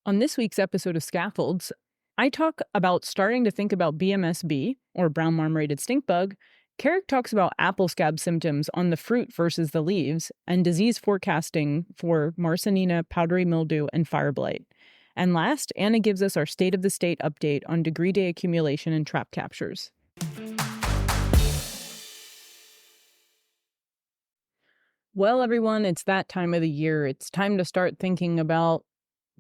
On this week's episode of Scaffolds, I talk about starting to think about BMSB, or brown marmorated stink bug. Kerik talks about apple scab symptoms on the fruit versus the leaves, and disease forecasting for marsonina, powdery mildew, and fire blight. And last, Anna gives us our state of the state update on degree day accumulation and trap captures. Well, everyone, it's that time of the year. It's time to start thinking about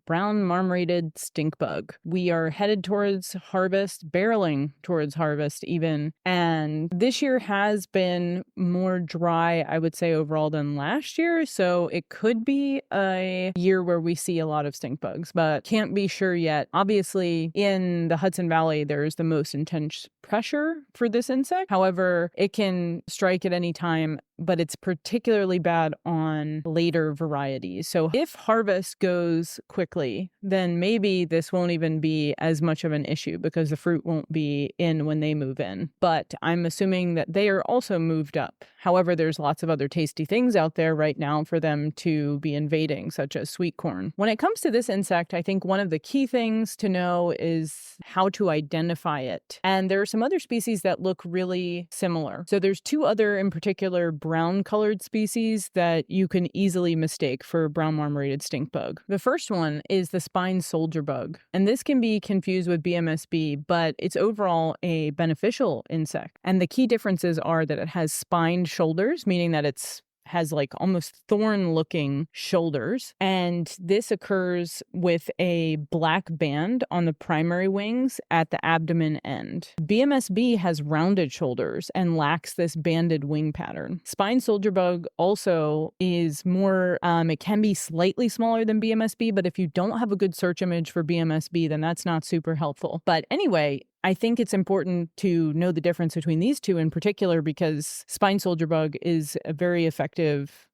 brown marmorated stink bug. We are headed towards harvest, barreling towards harvest even. And this year has been more dry, I would say, overall than last year. So it could be a year where we see a lot of stink bugs, but can't be sure yet. Obviously, in the Hudson Valley, there's the most intense pressure for this insect. However, it can strike at any time, but it's particularly bad on later varieties. So if harvest goes quickly, then maybe this won't even be as much of an issue because the fruit won't be in when they move in. But I'm assuming that they are also moved up. However, there's lots of other tasty things out there right now for them to be invading, such as sweet corn. When it comes to this insect, I think one of the key things to know is how to identify it. And there are some other species that look really similar. So there's two other in particular brown colored species that you can easily mistake for brown marmorated stink bug. The first one is the spine soldier bug, and this can be confused with BMSB, but it's overall a beneficial insect. And the key differences are that it has spined shoulders, meaning that it's has like almost thorn-looking shoulders. And this occurs with a black band on the primary wings at the abdomen end. BMSB has rounded shoulders and lacks this banded wing pattern. Spine soldier bug also is more, it can be slightly smaller than BMSB, but if you don't have a good search image for BMSB, then that's not super helpful. But anyway, I think it's important to know the difference between these two in particular because spine soldier bug is a very effective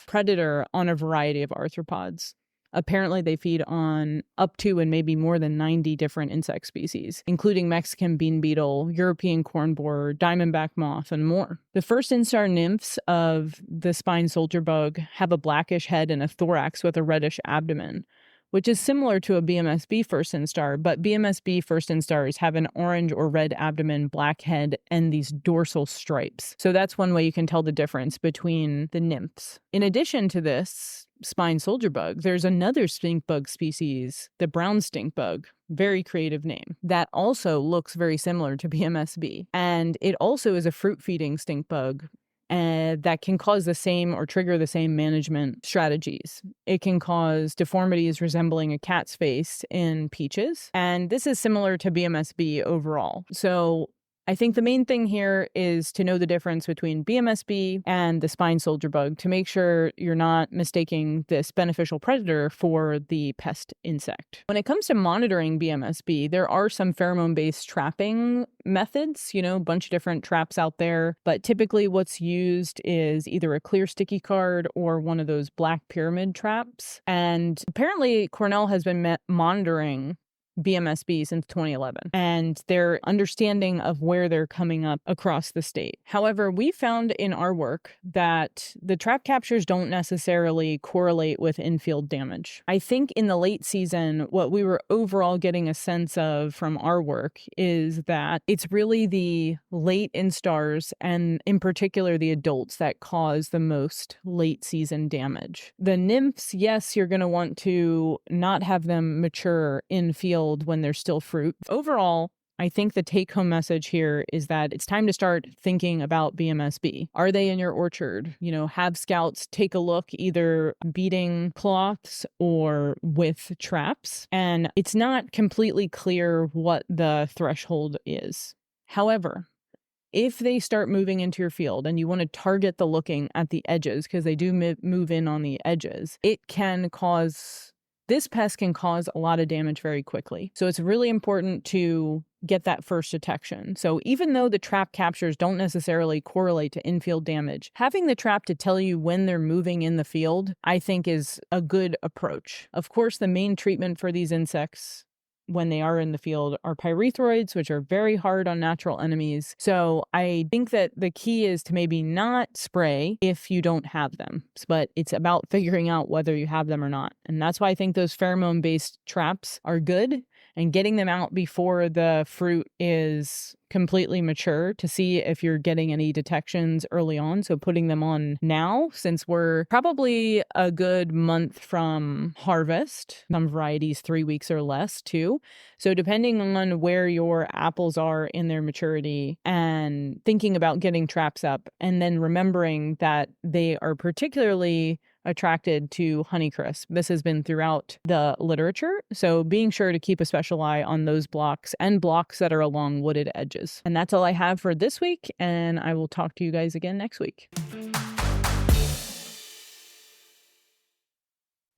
predator on a variety of arthropods. Apparently, they feed on up to and maybe more than 90 different insect species, including Mexican bean beetle, European corn borer, diamondback moth, and more. The first instar nymphs of the spine soldier bug have a blackish head and a thorax with a reddish abdomen, which is similar to a BMSB first instar, but BMSB first instars have an orange or red abdomen, black head, and these dorsal stripes. So that's one way you can tell the difference between the nymphs. In addition to this spine soldier bug, there's another stink bug species, the brown stink bug, very creative name, that also looks very similar to BMSB. And it also is a fruit-feeding stink bug, and that can cause the same or trigger the same management strategies. It can cause deformities resembling a cat's face in peaches, and this is similar to BMSB overall. So I think the main thing here is to know the difference between BMSB and the spine soldier bug to make sure you're not mistaking this beneficial predator for the pest insect. When it comes to monitoring BMSB, there are some pheromone-based trapping methods, a bunch of different traps out there, but typically what's used is either a clear sticky card or one of those black pyramid traps. And apparently Cornell has been monitoring BMSB since 2011, and their understanding of where they're coming up across the state. However, we found in our work that the trap captures don't necessarily correlate with infield damage. I think in the late season, what we were overall getting a sense of from our work is that it's really the late instars and in particular the adults that cause the most late season damage. The nymphs, yes, you're going to want to not have them mature in field when they're still fruit. Overall, I think the take-home message here is that it's time to start thinking about BMSB. Are they in your orchard? Have scouts take a look, either beating cloths or with traps. And it's not completely clear what the threshold is. However, if they start moving into your field and you want to target the looking at the edges, because they do move in on the edges, this pest can cause a lot of damage very quickly. So it's really important to get that first detection. So even though the trap captures don't necessarily correlate to infield damage, having the trap to tell you when they're moving in the field, I think is a good approach. Of course, the main treatment for these insects when they are in the field are pyrethroids, which are very hard on natural enemies. So I think that the key is to maybe not spray if you don't have them, but it's about figuring out whether you have them or not. And that's why I think those pheromone-based traps are good, and getting them out before the fruit is completely mature to see if you're getting any detections early on. So putting them on now, since we're probably a good month from harvest, some varieties 3 weeks or less too. So depending on where your apples are in their maturity, and thinking about getting traps up, and then remembering that they are particularly attracted to Honeycrisp. This has been throughout the literature, so being sure to keep a special eye on those blocks and blocks that are along wooded edges. And that's all I have for this week, and I will talk to you guys again next week.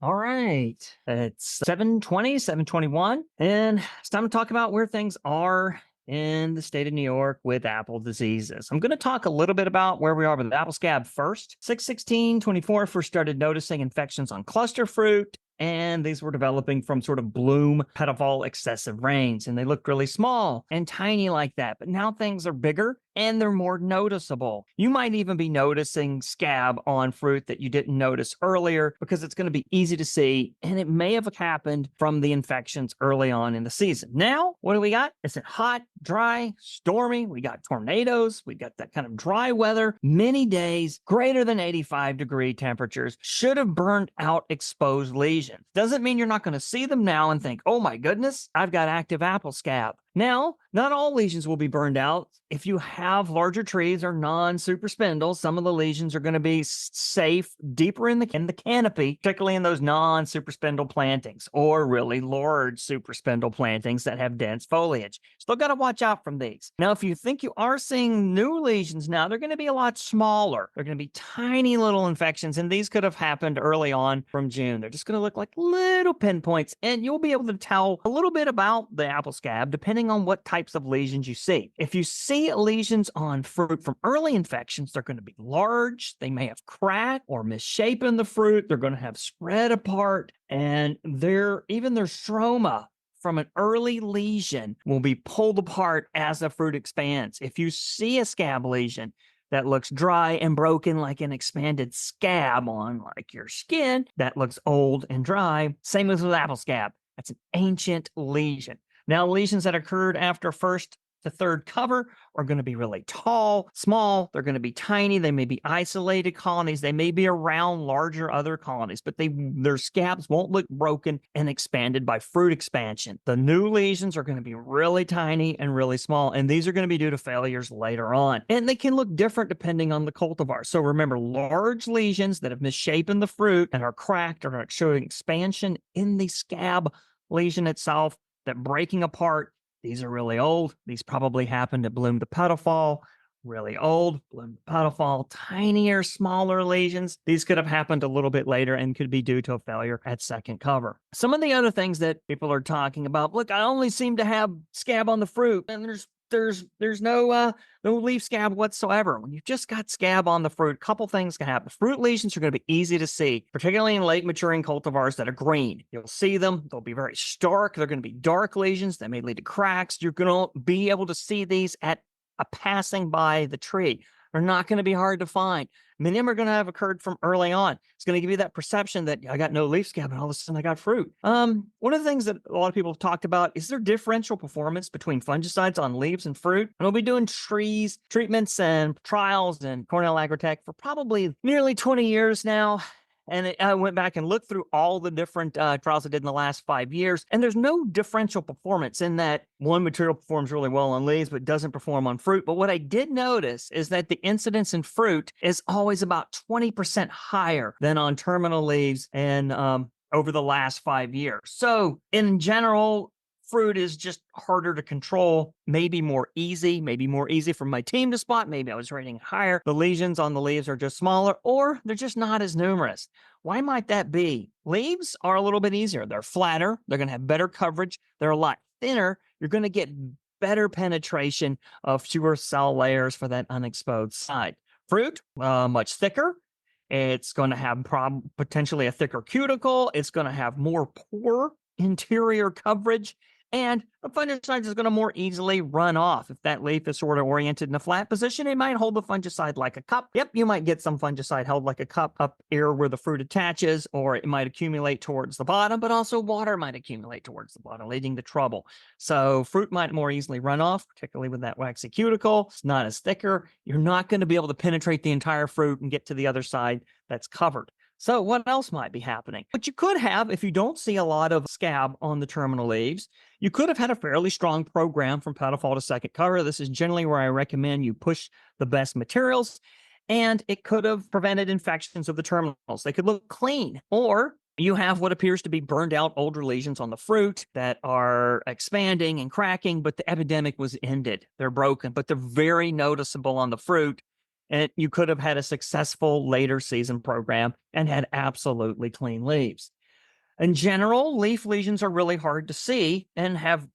All right, it's 7:20, 7:21, and it's time to talk about where things are in the state of New York with apple diseases. I'm going to talk a little bit about where we are with apple scab first. 6/16/24 first started noticing infections on cluster fruit, and these were developing from sort of bloom petafall excessive rains, and they looked really small and tiny like that. But now things are bigger and they're more noticeable. You might even be noticing scab on fruit that you didn't notice earlier because it's going to be easy to see, and it may have happened from the infections early on in the season. Now, what do we got? Is it hot, dry, stormy? We got tornadoes. We got that kind of dry weather, many days, greater than 85-degree temperatures, should have burned out exposed lesions. Doesn't mean you're not going to see them now and think, oh my goodness, I've got active apple scab. Now, not all lesions will be burned out. If you have larger trees or non-super spindles, some of the lesions are going to be safe deeper in the canopy, particularly in those non-super spindle plantings or really large super spindle plantings that have dense foliage. Still got to watch out from these. Now, if you think you are seeing new lesions now, they're going to be a lot smaller. They're going to be tiny little infections, and these could have happened early on from June. They're just going to look like little pinpoints, and you'll be able to tell a little bit about the apple scab depending on what types of lesions you see. If you see lesions on fruit from early infections, they're going to be large. They may have cracked or misshapen the fruit. They're going to have spread apart, and even their stroma from an early lesion will be pulled apart as the fruit expands. If you see a scab lesion that looks dry and broken like an expanded scab on like your skin, that looks old and dry, same as with apple scab. That's an ancient lesion. Now, lesions that occurred after first to third cover are going to be really tall, small. They're going to be tiny. They may be isolated colonies. They may be around larger other colonies, but their scabs won't look broken and expanded by fruit expansion. The new lesions are going to be really tiny and really small, and these are going to be due to failures later on. And they can look different depending on the cultivar. So remember, large lesions that have misshapen the fruit and are cracked or are showing expansion in the scab lesion itself, that breaking apart, these are really old. These probably happened at bloom to petafall. Really old, bloom to petafall, tinier, smaller lesions. These could have happened a little bit later and could be due to a failure at second cover. Some of the other things that people are talking about, look, I only seem to have scab on the fruit, and there's no leaf scab whatsoever. When you've just got scab on the fruit, a couple things can happen. Fruit lesions are going to be easy to see, particularly in late maturing cultivars that are green. You'll see them. They'll be very stark. They're going to be dark lesions that may lead to cracks. You're going to be able to see these at a passing by the tree. They're not going to be hard to find. Many of them are going to have occurred from early on. It's going to give you that perception that I got no leaf scab and all of a sudden I got fruit. One of the things that a lot of people have talked about is there differential performance between fungicides on leaves and fruit. And we'll be doing treatments and trials in Cornell Agritech for probably nearly 20 years now. And I went back and looked through all the different trials I did in the last 5 years. And there's no differential performance in that one material performs really well on leaves, but doesn't perform on fruit. But what I did notice is that the incidence in fruit is always about 20% higher than on terminal leaves and over the last 5 years. So in general, fruit is just harder to control, maybe more easy for my team to spot. Maybe I was rating higher. The lesions on the leaves are just smaller, or they're just not as numerous. Why might that be? Leaves are a little bit easier. They're flatter. They're going to have better coverage. They're a lot thinner. You're going to get better penetration of fewer cell layers for that unexposed side. Fruit, much thicker. It's going to have potentially a thicker cuticle. It's going to have more pore interior coverage. And the fungicide is going to more easily run off. If that leaf is sort of oriented in a flat position, it might hold the fungicide like a cup. Yep, you might get some fungicide held like a cup up here where the fruit attaches, or it might accumulate towards the bottom, but also water might accumulate towards the bottom, leading to trouble. So fruit might more easily run off, particularly with that waxy cuticle. It's not as thicker. You're not going to be able to penetrate the entire fruit and get to the other side that's covered. So what else might be happening? What you could have, if you don't see a lot of scab on the terminal leaves, you could have had a fairly strong program from petal fall to second cover. This is generally where I recommend you push the best materials, and it could have prevented infections of the terminals. They could look clean, or you have what appears to be burned out older lesions on the fruit that are expanding and cracking, but the epidemic was ended. They're broken, but they're very noticeable on the fruit. And you could have had a successful later season program and had absolutely clean leaves. In general, leaf lesions are really hard to see and have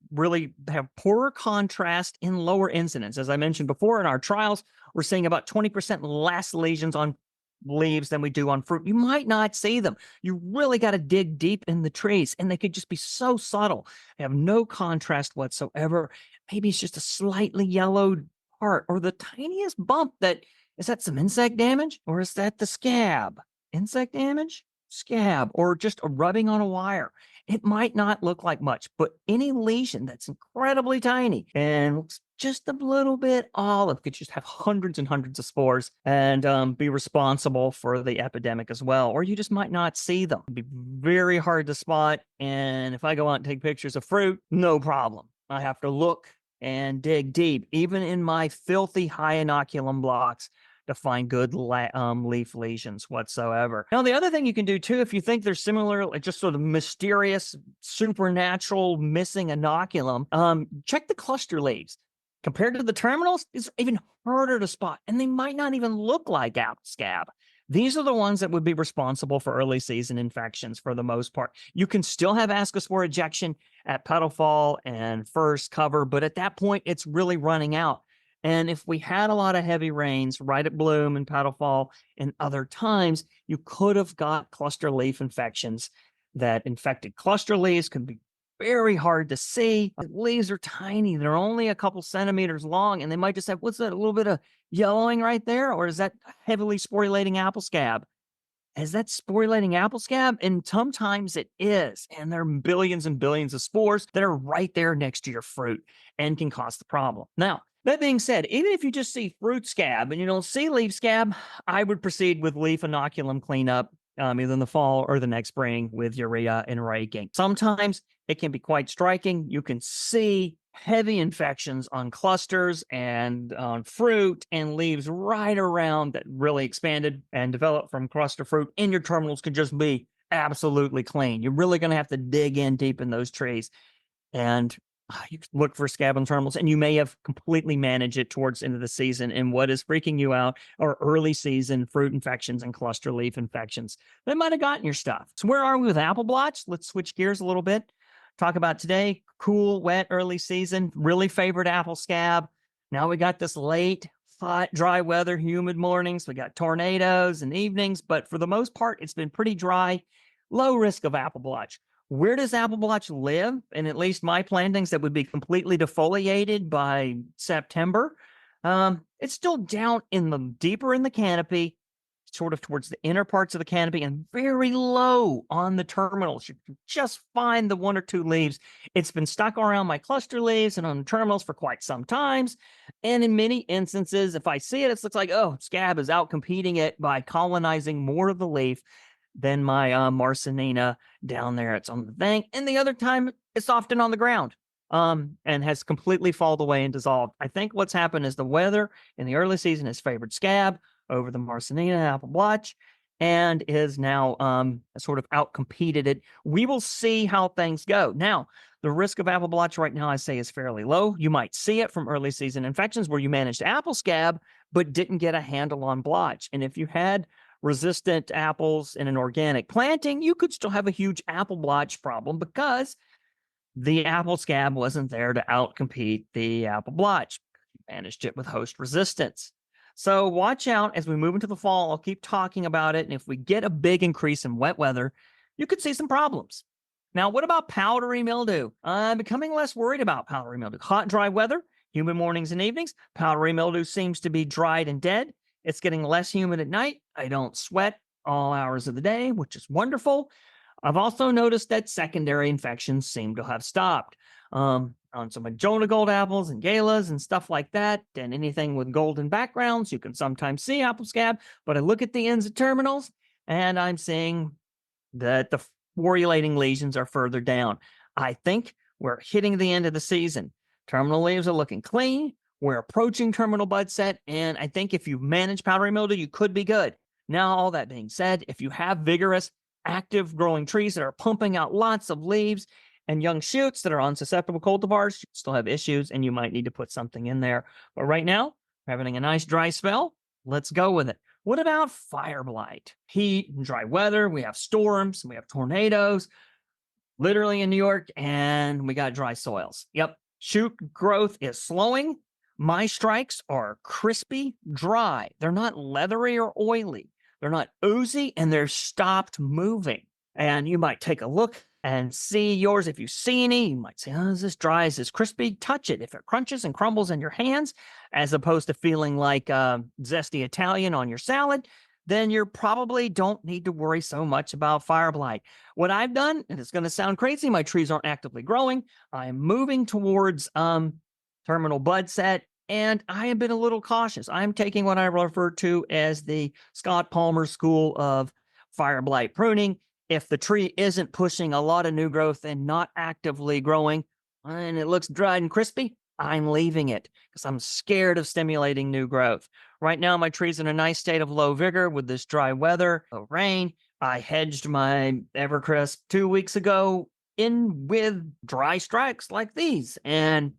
poorer contrast in lower incidence. As I mentioned before, in our trials, we're seeing about 20% less lesions on leaves than we do on fruit. You might not see them. You really got to dig deep in the trees, and they could just be so subtle. They have no contrast whatsoever. Maybe it's just a slightly yellowed part or the tiniest bump that is that some insect damage, or is that the scab? Insect damage? Scab, or just a rubbing on a wire. It might not look like much, but any lesion that's incredibly tiny and looks just a little bit olive could just have hundreds and hundreds of spores and be responsible for the epidemic as well. Or you just might not see them. It'd be very hard to spot. And if I go out and take pictures of fruit, no problem. I have to look and dig deep, even in my filthy high inoculum blocks, to find good leaf lesions whatsoever. Now, the other thing you can do too, if you think there's similar, like just sort of mysterious, supernatural missing inoculum, check the cluster leaves. Compared to the terminals, it's even harder to spot, and they might not even look like apple scab. These are the ones that would be responsible for early season infections for the most part. You can still have ascospore ejection at petal fall and first cover, but at that point, it's really running out. And if we had a lot of heavy rains right at bloom and petal fall and other times, you could have got cluster leaf infections that infected cluster leaves. Could be very hard to see. The leaves are tiny. They're only a couple centimeters long, and they might just have, what's that, a little bit of yellowing right there? Or is that heavily sporulating apple scab? Is that sporulating apple scab? And sometimes it is. And there are billions and billions of spores that are right there next to your fruit and can cause the problem. Now, that being said, even if you just see fruit scab and you don't see leaf scab, I would proceed with leaf inoculum cleanup either in the fall or the next spring with urea and raking. Sometimes it can be quite striking. You can see heavy infections on clusters and on fruit and leaves right around that really expanded and developed from cluster fruit, and your terminals could just be absolutely clean. You're really going to have to dig in deep in those trees and you look for scab on terminals, and you may have completely managed it towards the end of the season. And what is freaking you out are early season fruit infections and cluster leaf infections that might have gotten your stuff. So where are we with apple blotch? Let's switch gears a little bit. Talk about today, cool, wet, early season, really favored apple scab. Now we got this late, hot, dry weather, humid mornings. We got tornadoes and evenings, but for the most part, it's been pretty dry, low risk of apple blotch. Where does apple blotch live? And at least my plantings that would be completely defoliated by September. It's still down in the deeper in the canopy, sort of towards the inner parts of the canopy, and very low on the terminals. You can just find the one or two leaves. It's been stuck around my cluster leaves and on the terminals for quite some times. And in many instances, if I see it, it looks like, oh, scab is out competing it by colonizing more of the leaf than my marsonina down there. It's on the bank. And the other time, it's often on the ground and has completely fallen away and dissolved. I think what's happened is the weather in the early season has favored scab over the marsonina apple blotch and is now sort of outcompeted it. We will see how things go. Now, the risk of apple blotch right now, I say, is fairly low. You might see it from early season infections where you managed apple scab, but didn't get a handle on blotch. And if you had resistant apples in an organic planting, you could still have a huge apple blotch problem because the apple scab wasn't there to outcompete the apple blotch. You managed it with host resistance. So watch out as we move into the fall. I'll keep talking about it. And if we get a big increase in wet weather, you could see some problems. Now, what about powdery mildew? I'm becoming less worried about powdery mildew. Hot, dry weather, humid mornings and evenings. Powdery mildew seems to be dried and dead. It's getting less humid at night. I don't sweat all hours of the day, which is wonderful. I've also noticed that secondary infections seem to have stopped. On some Jonah gold apples and galas and stuff like that, and anything with golden backgrounds, you can sometimes see apple scab. But I look at the ends of terminals and I'm seeing that the foliolating lesions are further down. I think we're hitting the end of the season. Terminal leaves are looking clean. We're approaching terminal bud set, and I think if you manage powdery mildew, you could be good. Now, all that being said, if you have vigorous, active growing trees that are pumping out lots of leaves and young shoots that are on susceptible cultivars, you still have issues, and you might need to put something in there. But right now, we're having a nice dry spell. Let's go with it. What about fire blight? Heat and dry weather. We have storms, we have tornadoes, literally in New York, and we got dry soils. Yep. Shoot growth is slowing. My strikes are crispy, dry. They're not leathery or oily. They're not oozy, and they're stopped moving. And you might take a look and see yours. If you see any, you might say, oh, is this dry? Is this crispy? Touch it. If it crunches and crumbles in your hands, as opposed to feeling like zesty Italian on your salad, then you probably don't need to worry so much about fire blight. What I've done, and it's going to sound crazy, my trees aren't actively growing. I'm moving towards terminal bud set, and I have been a little cautious. I'm taking what I refer to as the Scott Palmer school of fire blight pruning. If the tree isn't pushing a lot of new growth and not actively growing, and it looks dried and crispy, I'm leaving it because I'm scared of stimulating new growth. Right now, my tree's in a nice state of low vigor with this dry weather, no rain. I hedged my Evercrisp 2 weeks ago in with dry strikes like these. And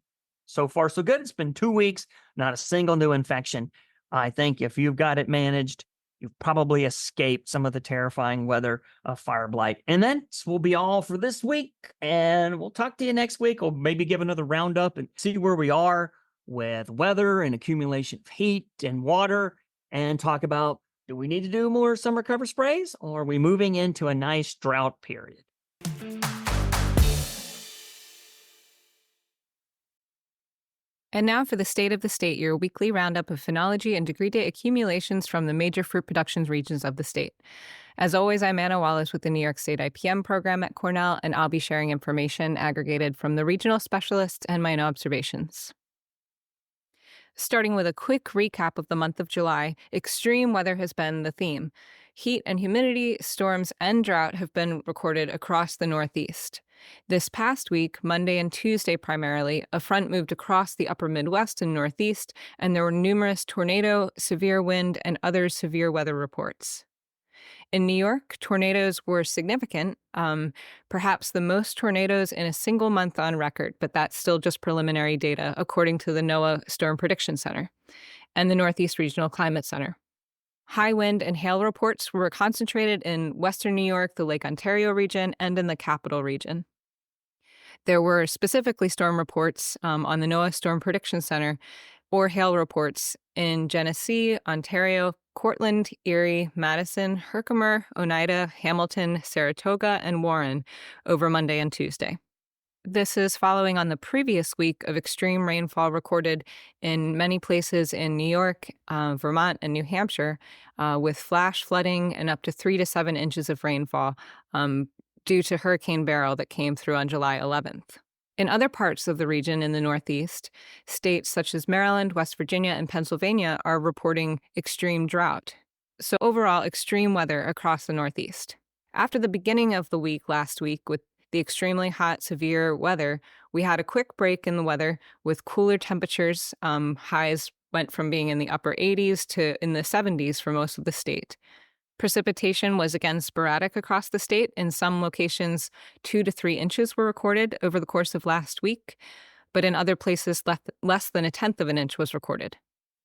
so far, so good. It's been 2 weeks, not a single new infection. I think if you've got it managed, you've probably escaped some of the terrifying weather of fire blight. And then this will be all for this week. And we'll talk to you next week. Or maybe give another roundup and see where we are with weather and accumulation of heat and water, and talk about, do we need to do more summer cover sprays, or are we moving into a nice drought period? And now for the State of the State, your weekly roundup of phenology and degree day accumulations from the major fruit production regions of the state. As always, I'm Anna Wallace with the New York State IPM program at Cornell, and I'll be sharing information aggregated from the regional specialists and my own observations. Starting with a quick recap of the month of July, extreme weather has been the theme. Heat and humidity, storms, and drought have been recorded across the Northeast. This past week, Monday and Tuesday primarily, a front moved across the upper Midwest and Northeast, and there were numerous tornado, severe wind, and other severe weather reports. In New York, tornadoes were significant, perhaps the most tornadoes in a single month on record, but that's still just preliminary data, according to the NOAA Storm Prediction Center and the Northeast Regional Climate Center. High wind and hail reports were concentrated in western New York, the Lake Ontario region, and in the Capital region. There were specifically storm reports on the NOAA Storm Prediction Center or hail reports in Genesee, Ontario, Cortland, Erie, Madison, Herkimer, Oneida, Hamilton, Saratoga, and Warren over Monday and Tuesday. This is following on the previous week of extreme rainfall recorded in many places in New York, Vermont, and New Hampshire, with flash flooding and up to 3 to 7 inches of rainfall due to Hurricane Beryl that came through on July 11th. In other parts of the region in the Northeast, states such as Maryland, West Virginia, and Pennsylvania are reporting extreme drought. So overall, extreme weather across the Northeast. After the beginning of the week last week with the extremely hot, severe weather, we had a quick break in the weather with cooler temperatures. Highs went from being in the upper 80s to in the 70s for most of the state. Precipitation was again sporadic across the state. In some locations, 2 to 3 inches were recorded over the course of last week, but in other places, less than 1/10 of an inch was recorded.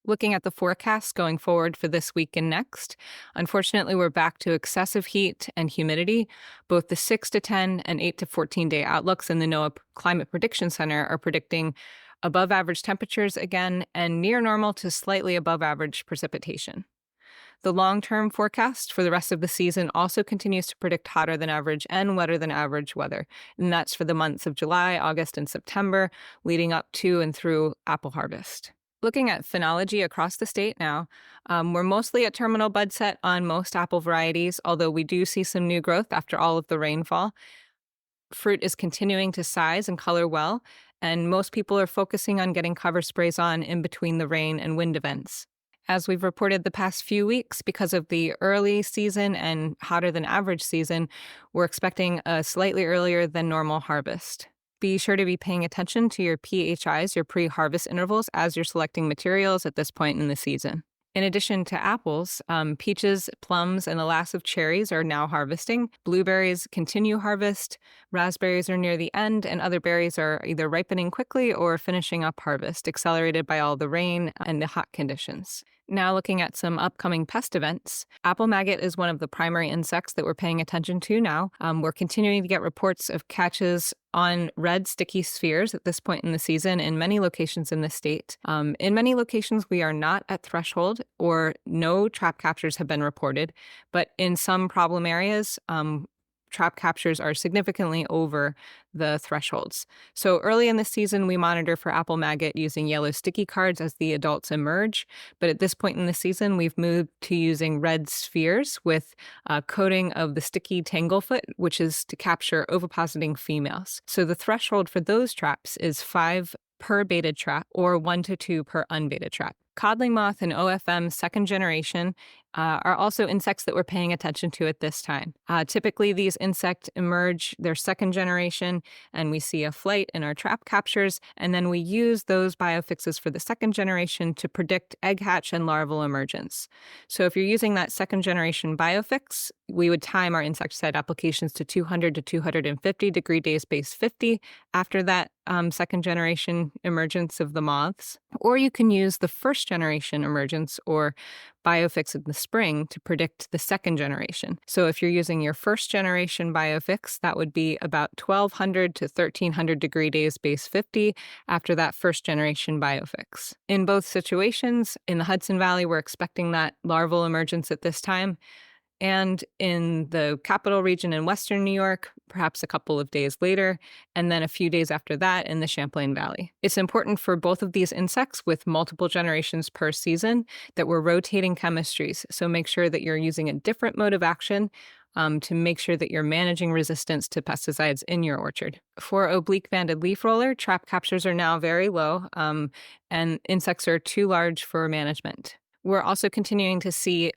Looking at the forecasts going forward for this week and next, unfortunately, we're back to excessive heat and humidity. Both the 6 to 10 and 8 to 14 day outlooks in the NOAA Climate Prediction Center are predicting above average temperatures again and near normal to slightly above average precipitation. The long-term forecast for the rest of the season also continues to predict hotter than average and wetter than average weather, and that's for the months of July, August, and September, leading up to and through apple harvest. Looking at phenology across the state now, we're mostly at terminal bud set on most apple varieties, although we do see some new growth after all of the rainfall. Fruit is continuing to size and color well, and most people are focusing on getting cover sprays on in between the rain and wind events. As we've reported the past few weeks, because of the early season and hotter than average season, we're expecting a slightly earlier than normal harvest. Be sure to be paying attention to your PHIs, your pre-harvest intervals, as you're selecting materials at this point in the season. In addition to apples, peaches, plums, and the last of cherries are now harvesting. Blueberries continue harvest, raspberries are near the end, and other berries are either ripening quickly or finishing up harvest, accelerated by all the rain and the hot conditions. Now looking at some upcoming pest events, apple maggot is one of the primary insects that we're paying attention to now. We're continuing to get reports of catches on red sticky spheres at this point in the season in many locations in the state. In many locations, we are not at threshold or no trap captures have been reported, but in some problem areas, trap captures are significantly over the thresholds. So early in the season, we monitor for apple maggot using yellow sticky cards as the adults emerge. But at this point in the season, we've moved to using red spheres with a coating of the sticky tanglefoot, which is to capture ovipositing females. So the threshold for those traps is 5 per baited trap or 1 to 2 per unbaited trap. Codling moth and OFM second generation are also insects that we're paying attention to at this time. Typically, these insects emerge their second generation, and we see a flight in our trap captures, and then we use those biofixes for the second generation to predict egg hatch and larval emergence. So if you're using that second generation biofix, we would time our insecticide applications to 200 to 250 degree days base 50 after that second generation emergence of the moths. Or you can use the first generation emergence or biofix in the spring to predict the second generation. So if you're using your first generation biofix, that would be about 1200 to 1300 degree days base 50 after that first generation biofix. In both situations, in the Hudson Valley, we're expecting that larval emergence at this time. And in the capital region in Western New York, perhaps a couple of days later, and then a few days after that in the Champlain Valley. It's important for both of these insects with multiple generations per season that we're rotating chemistries. So make sure that you're using a different mode of action to make sure that you're managing resistance to pesticides in your orchard. For oblique-banded leaf roller, trap captures are now very low, and insects are too large for management. We're also continuing to see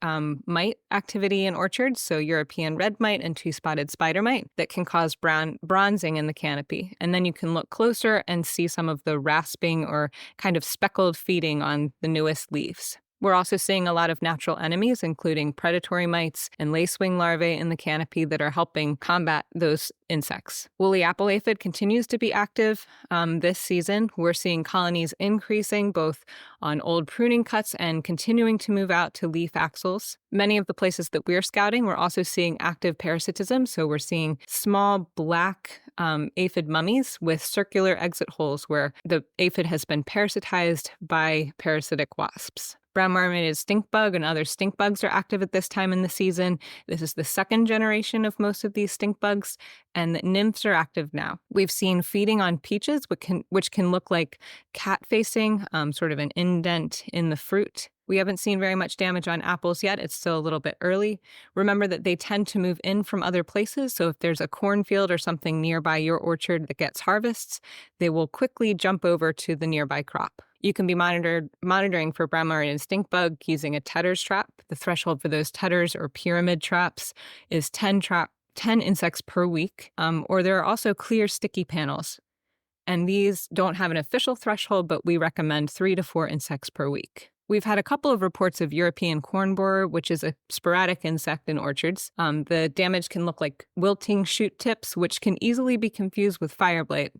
mite activity in orchards, so European red mite and two-spotted spider mite that can cause bronzing in the canopy. And then you can look closer and see some of the rasping or kind of speckled feeding on the newest leaves. We're also seeing a lot of natural enemies, including predatory mites and lacewing larvae in the canopy that are helping combat those insects. Woolly apple aphid continues to be active this season. We're seeing colonies increasing both on old pruning cuts and continuing to move out to leaf axils. Many of the places that we're scouting, we're also seeing active parasitism. So we're seeing small black aphid mummies with circular exit holes where the aphid has been parasitized by parasitic wasps. Brown marmorated stink bug and other stink bugs are active at this time in the season. This is the second generation of most of these stink bugs, and the nymphs are active now. We've seen feeding on peaches, which can look like cat-facing, sort of an indent in the fruit. We haven't seen very much damage on apples yet. It's still a little bit early. Remember that they tend to move in from other places, so if there's a cornfield or something nearby your orchard that gets harvests, they will quickly jump over to the nearby crop. You can be monitoring for brown marmorated stink bug using a Tedder's trap. The threshold for those Tedder's or pyramid traps is 10 insects per week, or there are also clear sticky panels. And these don't have an official threshold, but we recommend 3 to 4 insects per week. We've had a couple of reports of European corn borer, which is a sporadic insect in orchards. The damage can look like wilting shoot tips, which can easily be confused with fire blight.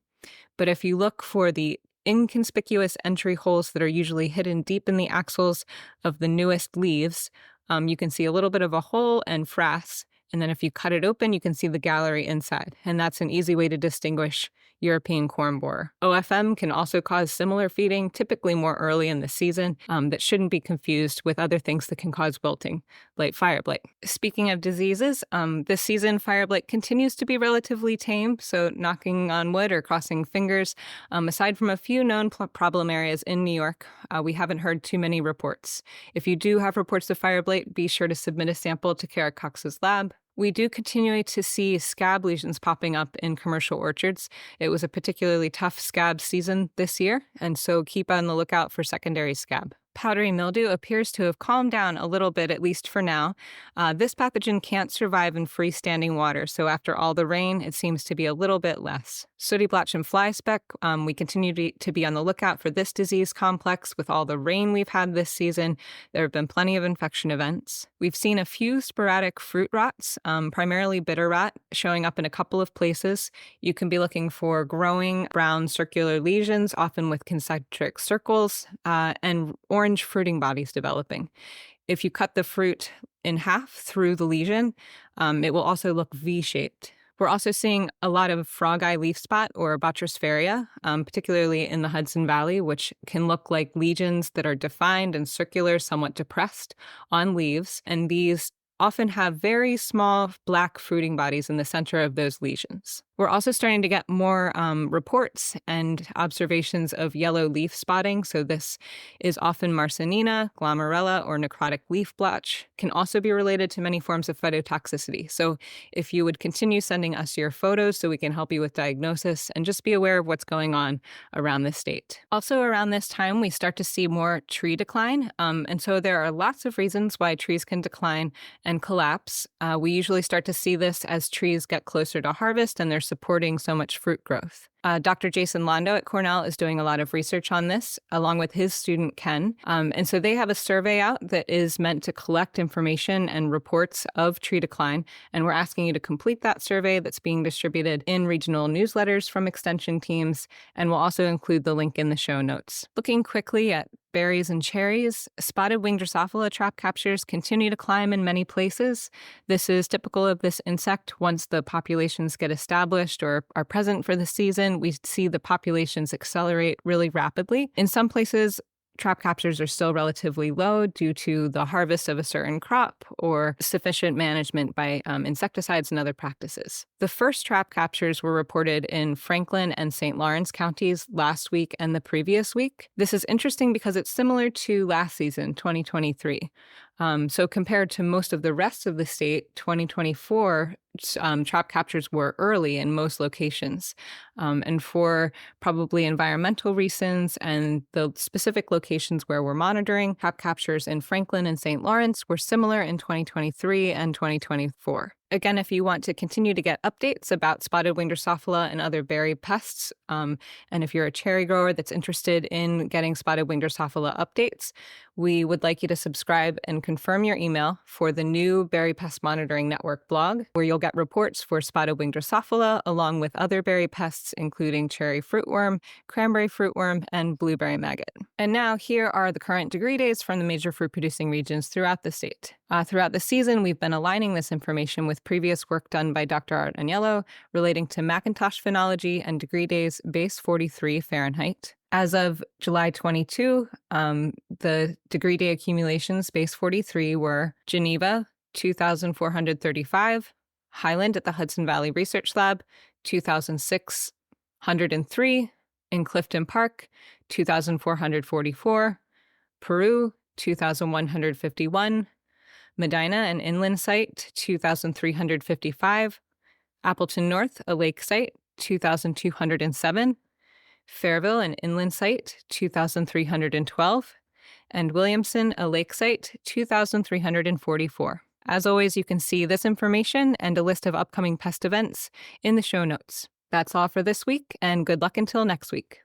But if you look for the inconspicuous entry holes that are usually hidden deep in the axils of the newest leaves, you can see a little bit of a hole and frass, And then if you cut it open, you can see the gallery inside. And that's an easy way to distinguish European corn borer. OFM can also cause similar feeding, typically more early in the season, that shouldn't be confused with other things that can cause wilting, like fire blight. Speaking of diseases, this season fire blight continues to be relatively tame, so knocking on wood or crossing fingers. Aside from a few known problem areas in New York, we haven't heard too many reports. If you do have reports of fire blight, be sure to submit a sample to Kerik lab. We do continue to see scab lesions popping up in commercial orchards. It was a particularly tough scab season this year, and so keep on the lookout for secondary scab. Powdery mildew appears to have calmed down a little bit, at least for now. This pathogen can't survive in freestanding water, so after all the rain, it seems to be a little bit less. Sooty blotch and fly speck, we continue to be on the lookout for this disease complex. With all the rain we've had this season, there have been plenty of infection events. We've seen a few sporadic fruit rots, primarily bitter rot, showing up in a couple of places. You can be looking for growing brown circular lesions, often with concentric circles, and orange fruiting bodies developing. If you cut the fruit in half through the lesion, it will also look V-shaped. We're also seeing a lot of frog eye leaf spot or Botrysphaeria, particularly in the Hudson Valley, which can look like lesions that are defined and circular, somewhat depressed on leaves. And these often have very small black fruiting bodies in the center of those lesions. We're also starting to get more reports and observations of yellow leaf spotting. So this is often marsonina, glomerella, or necrotic leaf blotch. Can also be related to many forms of phytotoxicity. So if you would continue sending us your photos so we can help you with diagnosis, and just be aware of what's going on around the state. Also around this time, we start to see more tree decline. And so there are lots of reasons why trees can decline and collapse. We usually start to see this as trees get closer to harvest and they're supporting so much fruit growth. Dr. Jason Londo at Cornell is doing a lot of research on this, along with his student Ken. And so they have a survey out that is meant to collect information and reports of tree decline. And we're asking you to complete that survey that's being distributed in regional newsletters from extension teams. And we'll also include the link in the show notes. Looking quickly at berries and cherries, spotted wing Drosophila trap captures continue to climb in many places. This is typical of this insect. Once the populations get established or are present for the season, we see the populations accelerate really rapidly. In some places, trap captures are still relatively low due to the harvest of a certain crop or sufficient management by insecticides and other practices. The first trap captures were reported in Franklin and St. Lawrence counties last week and the previous week. This is interesting because it's similar to last season, 2023. So compared to most of the rest of the state, 2024 trap captures were early in most locations. And for probably environmental reasons and the specific locations where we're monitoring, trap captures in Franklin and St. Lawrence were similar in 2023 and 2024. Again, if you want to continue to get updates about spotted wing Drosophila and other berry pests, and if you're a cherry grower that's interested in getting spotted wing Drosophila updates, we would like you to subscribe and confirm your email for the new Berry Pest Monitoring Network blog, where you'll get reports for spotted wing Drosophila along with other berry pests, including cherry fruitworm, cranberry fruitworm, and blueberry maggot. And now here are the current degree days from the major fruit-producing regions throughout the state. Throughout the season, we've been aligning this information with previous work done by Dr. Art Agnello relating to Macintosh phenology and degree days base 43 Fahrenheit. As of July 22, the degree day accumulations base 43 were Geneva, 2,435, Highland at the Hudson Valley Research Lab, 2,603, in Clifton Park, 2,444, Peru, 2,151, Medina, an inland site, 2,355, Appleton North, a lake site, 2,207, Fairville, an inland site, 2,312, and Williamson, a lake site, 2,344. As always, you can see this information and a list of upcoming pest events in the show notes. That's all for this week, and good luck until next week.